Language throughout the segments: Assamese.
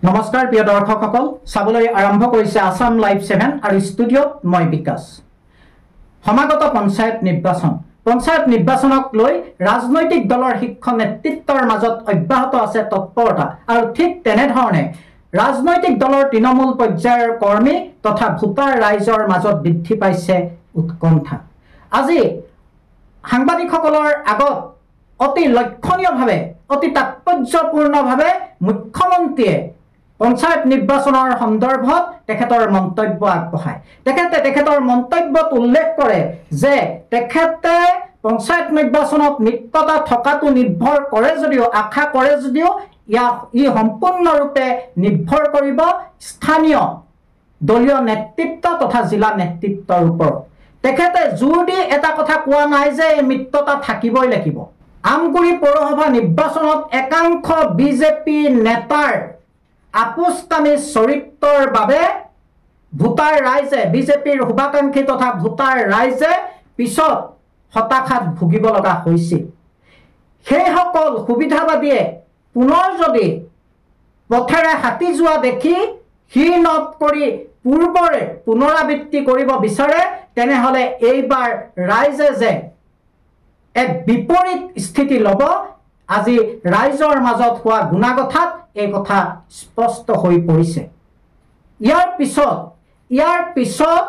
নমস্কাৰ প্ৰিয় দৰ্শকসকল চাবলৈ আৰম্ভ কৰিছে আসাম লাইভ 7 আৰু ষ্টুডিঅ'ত মই বিকাশ সমাগত পঞ্চায়ত নিৰ্বাচনক লৈ ৰাজনৈতিক দলৰ শীৰ্ষ নেতৃত্বৰ মাজত অব্যাহত আছে তৎপৰতা আৰু ঠিক তেনেধৰণে ৰাজনৈতিক দলৰ তৃণমূল পৰ্যায়ৰ কৰ্মী তথা ভোটাৰ ৰাইজৰ মাজত বৃদ্ধি পাইছে উৎকণ্ঠা আজি সাংবাদিকসকলৰ আগত অতি লক্ষণীয়ভাৱে অতি তাৎপৰ্যপূৰ্ণভাৱে মুখ্যমন্ত্ৰীয়ে পঞ্চায়ত নিৰ্বাচনৰ সন্দৰ্ভত তেখেতৰ মন্তব্য আগবঢ়ায় তেখেতৰ মন্তব্যত উল্লেখ কৰে যে তেখেতে পঞ্চায়ত নিৰ্বাচনত নিত্যতা থকাটো নিৰ্ভৰ কৰে যদিও আশা কৰে যদিও ই সম্পূৰ্ণৰূপে নিৰ্ভৰ কৰিব স্থানীয় দলীয় নেতৃত্ব তথা জিলা নেতৃত্বৰ ওপৰত তেখেতে জোৰ দি এটা কথা কোৱা নাই যে এই মিত্ৰতা থাকিবই লাগিব আমগুৰি পৌৰসভা নিৰ্বাচনত একাংশ বিজেপি নেতাৰ আপোচকামী চৰিত্ৰৰ বাবে ভোটাৰ ৰাইজে বিজেপিৰ শুভাকাংক্ষী তথা ভোটাৰ ৰাইজে পিছত হতাশাত ভুগিব লগা হৈছিল সেইসকল সুবিধাবাদীয়ে পুনৰ যদি পথেৰে হাতী যোৱা দেখি হীনত কৰি পূৰ্বৰে পুনৰাবৃত্তি কৰিব বিচাৰে তেনেহলে এইবাৰ ৰাইজে যে এক বিপৰীত স্থিতি ল'ব আজি ৰাইজৰ মাজত হোৱা গুণাগথাত এই কথা স্পষ্ট হৈ পৰিছে ইয়াৰ পিছত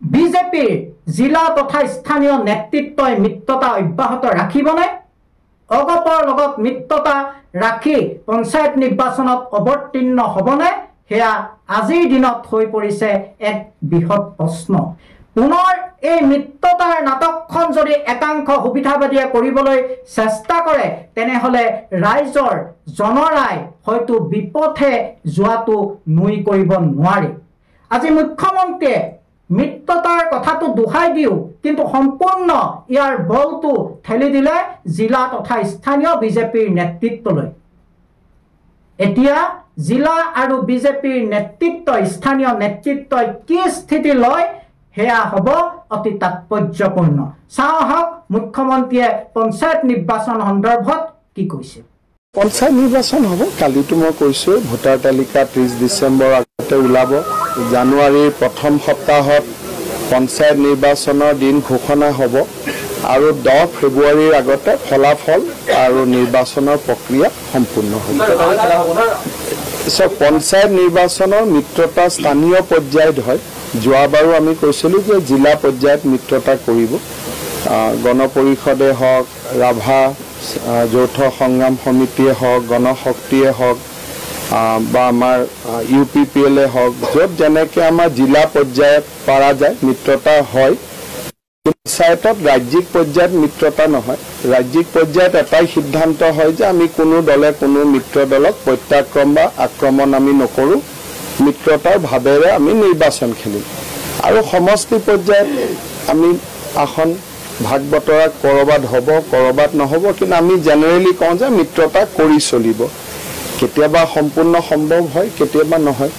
বিজেপিৰ জিলা তথা স্থানীয় নেতৃত্বই মিত্ৰতা অব্যাহত ৰাখিবনে অগপৰ লগত মিত্ৰতা ৰাখি পঞ্চায়ত নিৰ্বাচনত অৱতীৰ্ণ হ'বনে হেয়া আজিৰ দিনত হৈ পৰিছে এক বৃহৎ প্ৰশ্ন পুনৰ এই মিত্ৰতাৰ নাটকখন যদি একাংশ সুবিধাবাদীয়ে কৰিবলৈ চেষ্টা কৰে তেনেহলে ৰাইজৰ জনৰাই হয়তো বিপথে যোৱাটো নুই কৰিব নোৱাৰে আজি মুখ্যমন্ত্ৰীয়ে মিত্ৰতাৰ কথাটো দোহাই দিও কিন্তু সম্পূৰ্ণ ইয়াৰ বলটো ঠেলি দিলে জিলা তথা স্থানীয় বিজেপিৰ নেতৃত্বলৈ এতিয়া জিলা আৰু বিজেপিৰ নেতৃত্ব স্থানীয় নেতৃত্বই কি স্থিতি লয় হেয়া হ'ব অতি তাৎপৰ্যপূৰ্ণ চাওক মুখ্যমন্ত্ৰীয়ে পঞ্চায়ত নিৰ্বাচন সন্দৰ্ভত কি কৈছে পঞ্চায়ত নিৰ্বাচন হ'ব কালিতো মই কৈছো ভোটাৰ তালিকা 30 ডিসেম্বৰ আগতে ওলাব জানুৱাৰীৰ প্ৰথম সপ্তাহত পঞ্চায়ত নিৰ্বাচনৰ দিন ঘোষণা হ'ব আৰু 10 ফেব্ৰুৱাৰীৰ আগতে ফলাফল আৰু নিৰ্বাচনৰ প্ৰক্ৰিয়া সম্পূৰ্ণ হ'ব পঞ্চায়ত নিৰ্বাচনৰ মিত্ৰতা স্থানীয় পৰ্যায়ত হয় যোৱাবাৰো আমি কৈছিলো যে জিলা পৰ্যায়ত মিত্ৰতা কৰিব গণ পৰিষদে হওক ৰাভা যৌথ সংগ্ৰাম সমিতিয়ে হওক গণশক্তিয়ে হওক বা আমাৰ ইউপিপিএলে হওক য'ত যেনেকৈ আমাৰ জিলা পৰ্যায়ত পাৰা যায় মিত্ৰতা হয় পঞ্চায়তত ৰাজ্যিক পৰ্যায়ত মিত্ৰতা নহয় ৰাজ্যিক পৰ্যায়ত এটাই সিদ্ধান্ত হয় যে আমি কোনো দলে কোনো মিত্ৰ দলক প্ৰত্যাক্ৰমণ বা আক্ৰমণ আমি নকৰোঁ মিত্ৰতাৰ ভাৱেৰে আমি নিৰ্বাচন খেলিম আৰু সমষ্টি পৰ্যায়ত আমি আসন ভাগ বতৰা কৰবাত হ'ব কৰবাত নহ'ব কিন্তু আমি জেনেৰেলি কওঁ যে মিত্ৰতা কৰি চলিব কেতিয়াবা সম্পূৰ্ণ সম্ভৱ হয় কেতিয়াবা নহয়